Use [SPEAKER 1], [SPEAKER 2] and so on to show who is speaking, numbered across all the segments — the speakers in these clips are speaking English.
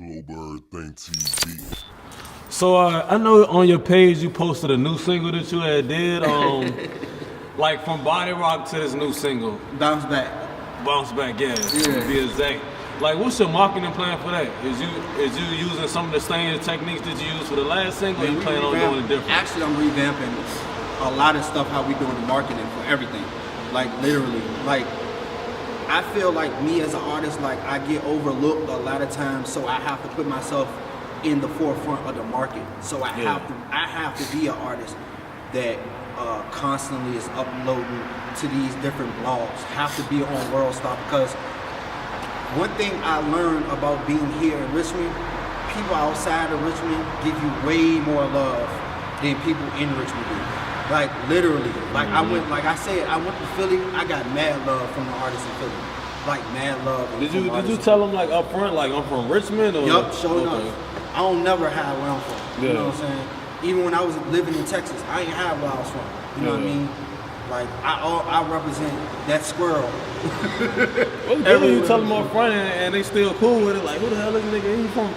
[SPEAKER 1] Glowbird Think TV.
[SPEAKER 2] So I know on your page you posted a new single that you had did, like from Body Rock to this new single.
[SPEAKER 3] Bounce Back.
[SPEAKER 2] Bounce Back, yeah. To be exact. Like, what's your marketing plan for that? Is you using some of the same techniques that you used for the last single, or you plan on doing it different?
[SPEAKER 3] Actually, I'm revamping a lot of stuff how we doing the marketing for everything. Like literally, like I feel like me as an artist, like I get overlooked a lot of times, so I have to put myself in the forefront of the market. So I have to be an artist that constantly is uploading to these different blogs. Have to be on worldstar, because one thing I learned about being here in Richmond, people outside of Richmond give you way more love than people in Richmond do. Like literally, like I went to Philly. I got mad love from the artists in Philly, like mad love.
[SPEAKER 2] Did you tell them like up front, like I'm from Richmond? Or?
[SPEAKER 3] Yup, sure enough. I don't never hide where I'm from. You know what I'm saying? Even when I was living in Texas, I ain't hide where I was from. You know what I mean? Like I represent that squirrel.
[SPEAKER 2] Well, you tell them up front and they still cool with it. Like, who the hell is this nigga? He from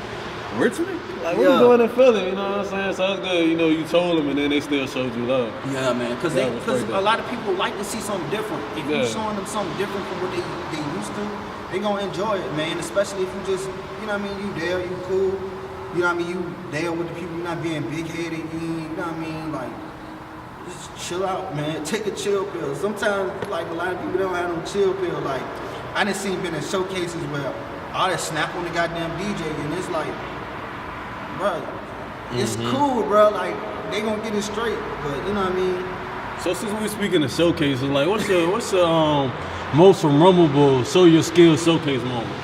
[SPEAKER 2] Richmond? Like, what you doing in Philly? You know what I'm saying? So it's good. You know, you told them and then they still showed you love.
[SPEAKER 3] Yeah, man. Because a lot of people like to see something different. If you're showing them something different from what they used to, they gonna enjoy it, man. Especially if you just, you know what I mean? You there, you cool. You know what I mean? You there with the people. You're not being big headed. You know what I mean? Like, just chill out, man. Take a chill pill. Sometimes, like, a lot of people don't have no chill pill. Like, I done been in showcases where artists snap on the goddamn DJ, and it's like, bro, it's cool, bro. Like, they gonna get it straight, but you know what I mean?
[SPEAKER 2] So since we speaking of showcases, like, what's your most memorable show your skills showcase moment?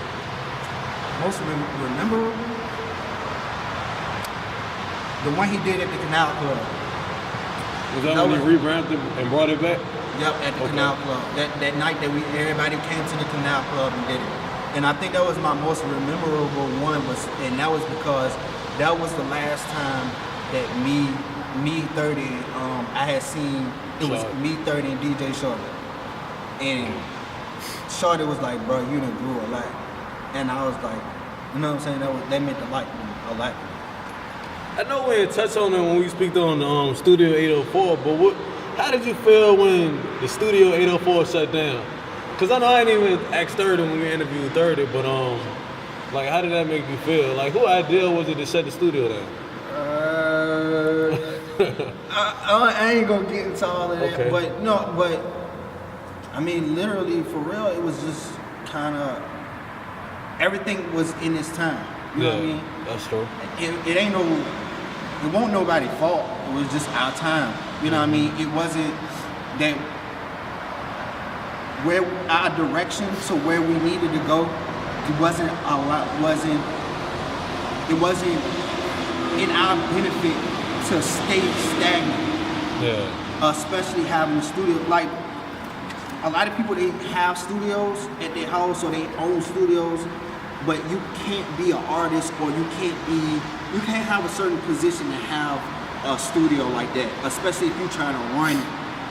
[SPEAKER 3] Most memorable? The one he did at the Canal Club.
[SPEAKER 2] Was that when he revamped it and brought it back?
[SPEAKER 3] Yep, at the Canal Club. That night that everybody came to the Canal Club and did it. And I think that was my most memorable one, and that was because that was the last time that me 30, I had seen, it was me 30 and DJ Shorty. And Shorty was like, bro, you done grew a lot. And I was like, you know what I'm saying? That meant a lot.
[SPEAKER 2] I know we touched on it when we speak on Studio 804, but how did you feel when the Studio 804 shut down? Because I know I didn't even ask 30 when we interviewed 30, but like, how did that make you feel? Like, who idea was it to shut the studio down?
[SPEAKER 3] I ain't gonna get into all of that, but I mean, literally, for real, it was just kind of, everything was in its time. You know what I mean?
[SPEAKER 2] That's true.
[SPEAKER 3] It won't nobody's fault. It was just our time. You know what I mean? It wasn't that where our direction to where we needed to go. It wasn't in our benefit to stay stagnant. Yeah. Especially having a studio. Like, a lot of people, they have studios at their house or they own studios, but you can't be an artist, or you can't have a certain position to have a studio like that, especially if you're trying to run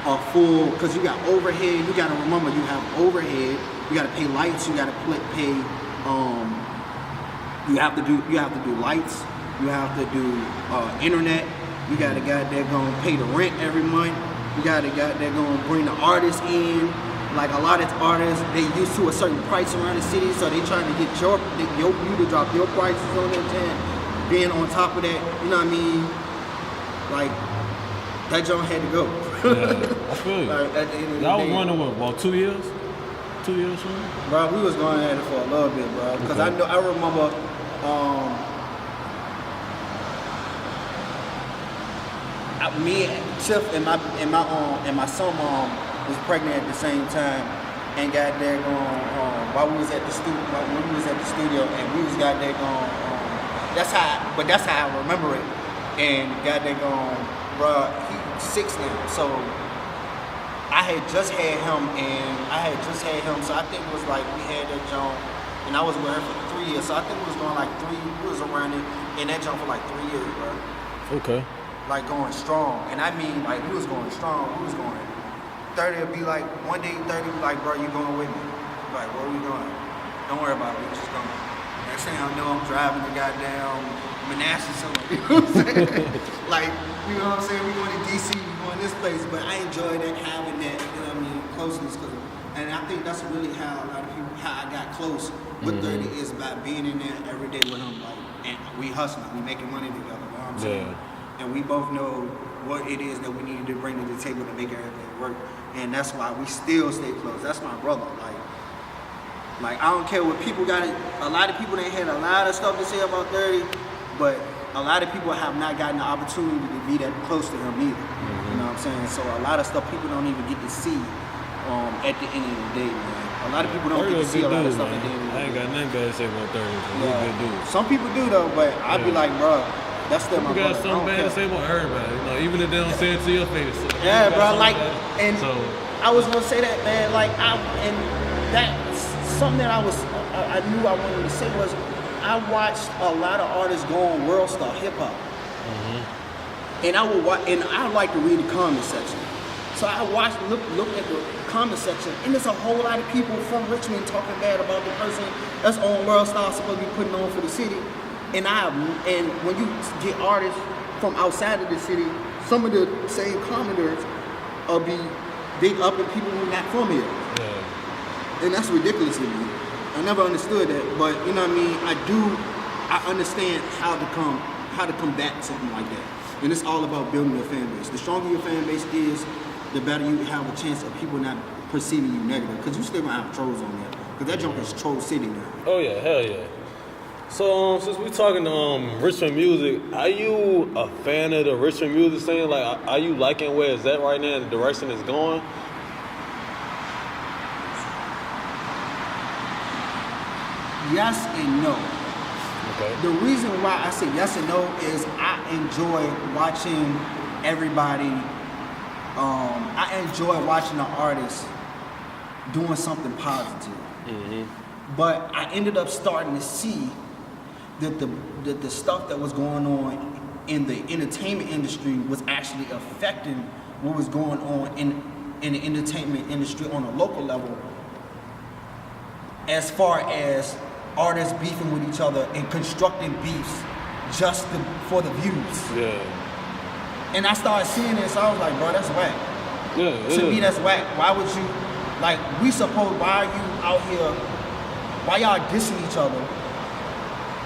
[SPEAKER 3] a full, because you got overhead. You got to remember, you have overhead, you got to pay lights, you got to pay you have to do lights, you have to do internet, you got to gonna pay the rent every month, you got to gonna bring the artists in. Like, a lot of artists, they used to a certain price around the city, so they trying to get you to drop your prices on them, and being on top of that, you know what I mean? Like, that joint had to go.
[SPEAKER 2] Yeah, I feel you. Like, at the end of the day, I was wondering, what, about 2 years? 2 years, something?
[SPEAKER 3] Bro, we was going at it for a little bit, bro. Because I remember, me and Tiff and my son mom was pregnant at the same time, and got there going while we was at the studio, and we was got there going. That's how I remember it. And got there going, bro. He's 6 now, so I had just had him, so I think it was like we had that joint, and I was with her for 3 years, so I think it was going like we was around it in that joint for like 3 years, bro.
[SPEAKER 2] Okay.
[SPEAKER 3] Like, going strong, and I mean, like, we was going strong. We was going. 30 would be like, one day 30 would be like, bro, you going with me? Like, where are we going? Don't worry about it, we just going. That's saying, I know I'm driving the goddamn Manassas somewhere. You know what I'm saying? Like, you know what I'm saying? We going to DC, we going this place, but I enjoy that having that, you know what I mean, closeness. And I think that's really how a lot of people, how I got close with 30 is by being in there every day with them. Like, and we hustling, we making money together. You know what I'm saying?
[SPEAKER 2] Yeah.
[SPEAKER 3] And we both know what it is that we need to bring to the table to make everything work. And that's why we still stay close. That's my brother. Like I don't care what people got it. A lot of people they had a lot of stuff to say about 30, but a lot of people have not gotten the opportunity to be that close to him either. You know what I'm saying? So a lot of stuff people don't even get to see at the end of the day, man. A lot of people don't get to see a lot of stuff at the end of the day.
[SPEAKER 2] I ain't got nothing bad to say about 30. He's a good dude.
[SPEAKER 3] Some people do though, but I'd be like, bro, that's still my brother.
[SPEAKER 2] You got something bad to say about everybody, you know, even if they don't say it to your face. So
[SPEAKER 3] yeah, bro, like, and
[SPEAKER 2] so,
[SPEAKER 3] I was gonna say that, man, like, and that's something that I knew I wanted to say was, I watched a lot of artists go on worldstar hip hop, and I would watch, and I like to read the comment section. So I watched, look at the comment section, and there's a whole lot of people from Richmond talking bad about the person that's on worldstar supposed to be putting on for the city. And when you get artists from outside of the city, some of the same commenters will be big up in people who are not from here. Yeah. And that's ridiculous to me. I never understood that, but you know what I mean? I understand how to combat something like that. And it's all about building your fan base. The stronger your fan base is, the better you have a chance of people not perceiving you negative. Because you still gonna have trolls on there. Because that junk is troll city now.
[SPEAKER 2] Oh yeah, hell yeah. So since we talking Richmond music, are you a fan of the Richmond music scene? Like, are you liking where it's at right now and the direction it's going?
[SPEAKER 3] Yes and no.
[SPEAKER 2] Okay.
[SPEAKER 3] The reason why I say yes and no is I enjoy watching everybody. I enjoy watching the artists doing something positive. But I ended up starting to see that the stuff that was going on in the entertainment industry was actually affecting what was going on in the entertainment industry on a local level, as far as artists beefing with each other and constructing beefs just for the views.
[SPEAKER 2] Yeah.
[SPEAKER 3] And I started seeing this, I was like, bro, that's whack.
[SPEAKER 2] Yeah.
[SPEAKER 3] To me, that's whack. Why would you, like, why are you out here, why y'all dissing each other?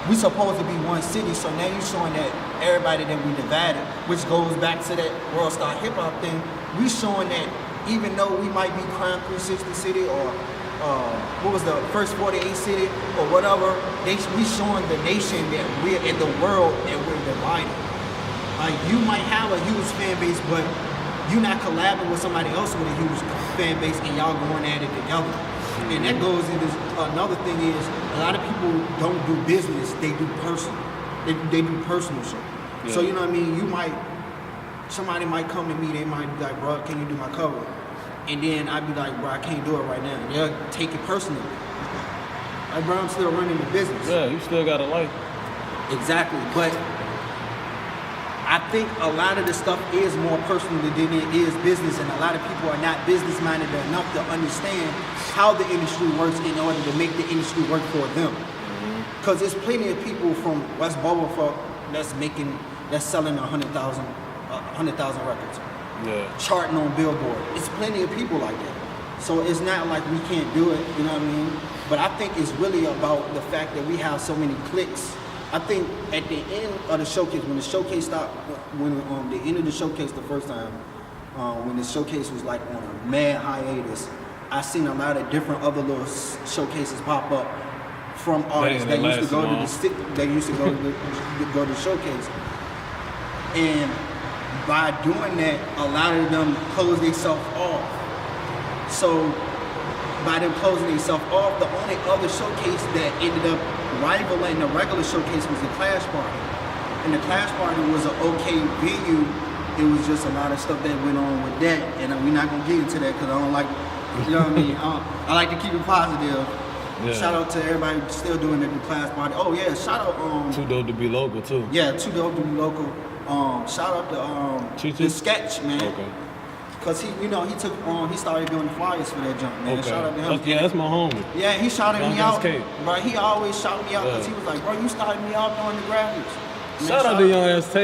[SPEAKER 3] We supposed to be one city, so now you're showing that everybody that we divided, which goes back to that worldstar hip hop thing. We showing that even though we might be Crime 360 City or what was the first 48 city or whatever, we showing the nation that we're in the world and we're divided. Like, you might have a huge fan base, but you're not collabing with somebody else with a huge fan base and y'all going at it together. And that goes into another thing is a lot of people don't do business, they do personal. They do personal shit. Yeah. So you know what I mean? Somebody might come to me, they might be like, bro, can you do my cover? And then I'd be like, bro, I can't do it right now. And they'll take it personally. Like, bro, I'm still running the business.
[SPEAKER 2] Yeah, you still got a life.
[SPEAKER 3] Exactly, but I think a lot of the stuff is more personal than it is business, and a lot of people are not business-minded enough to understand how the industry works in order to make the industry work for them. Because there's plenty of people from West Bowerfuck that's selling 100,000 records.
[SPEAKER 2] Yeah.
[SPEAKER 3] Charting on Billboard. It's plenty of people like that. So it's not like we can't do it, you know what I mean? But I think it's really about the fact that we have so many clicks. I think at the end of the showcase, when the showcase stopped, when the end of the showcase the first time, when the showcase was like on a mad hiatus, I seen a lot of different other little showcases pop up from artists that used to go to the showcase. And by doing that, a lot of them closed themselves off. So by them closing themselves off, the only other showcase that ended up rivaling the regular showcase was the Clash Party. And the Clash Party was an okay venue. It was just a lot of stuff that went on with that. And we're not gonna get into that because I don't like, you know what I mean? I like to keep it positive. Yeah. Shout out to everybody still doing the Clash Party. Oh yeah, shout out
[SPEAKER 2] Too Dope to Be Local too.
[SPEAKER 3] Yeah, Too Dope to Be Local. Shout out to the Sketch, man.
[SPEAKER 2] Okay.
[SPEAKER 3] Cause he, you know, he started doing the flyers for that jump, man.
[SPEAKER 2] Okay.
[SPEAKER 3] Shout out to him.
[SPEAKER 2] Yeah, that's my homie.
[SPEAKER 3] Yeah, he shouted me
[SPEAKER 2] Young
[SPEAKER 3] out,
[SPEAKER 2] SK.
[SPEAKER 3] bro. He always shouted me out because
[SPEAKER 2] Yeah.
[SPEAKER 3] he was like, bro, you started me out doing the graphics. Man,
[SPEAKER 2] Shout out to Young SK.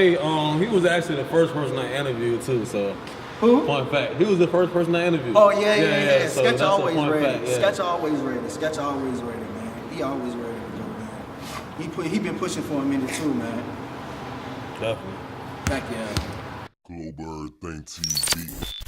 [SPEAKER 2] He was actually the first person I interviewed too. So,
[SPEAKER 3] Who?
[SPEAKER 2] fun fact, he was the first person I interviewed.
[SPEAKER 3] Oh yeah.
[SPEAKER 2] So
[SPEAKER 3] Sketch
[SPEAKER 2] that's a
[SPEAKER 3] always
[SPEAKER 2] fun
[SPEAKER 3] ready.
[SPEAKER 2] fact, yeah.
[SPEAKER 3] Sketch always ready. Sketch always ready, man. He always ready to go, man. He been pushing for a minute too, man.
[SPEAKER 2] Definitely.
[SPEAKER 3] Back yeah.
[SPEAKER 1] Global Everything TV.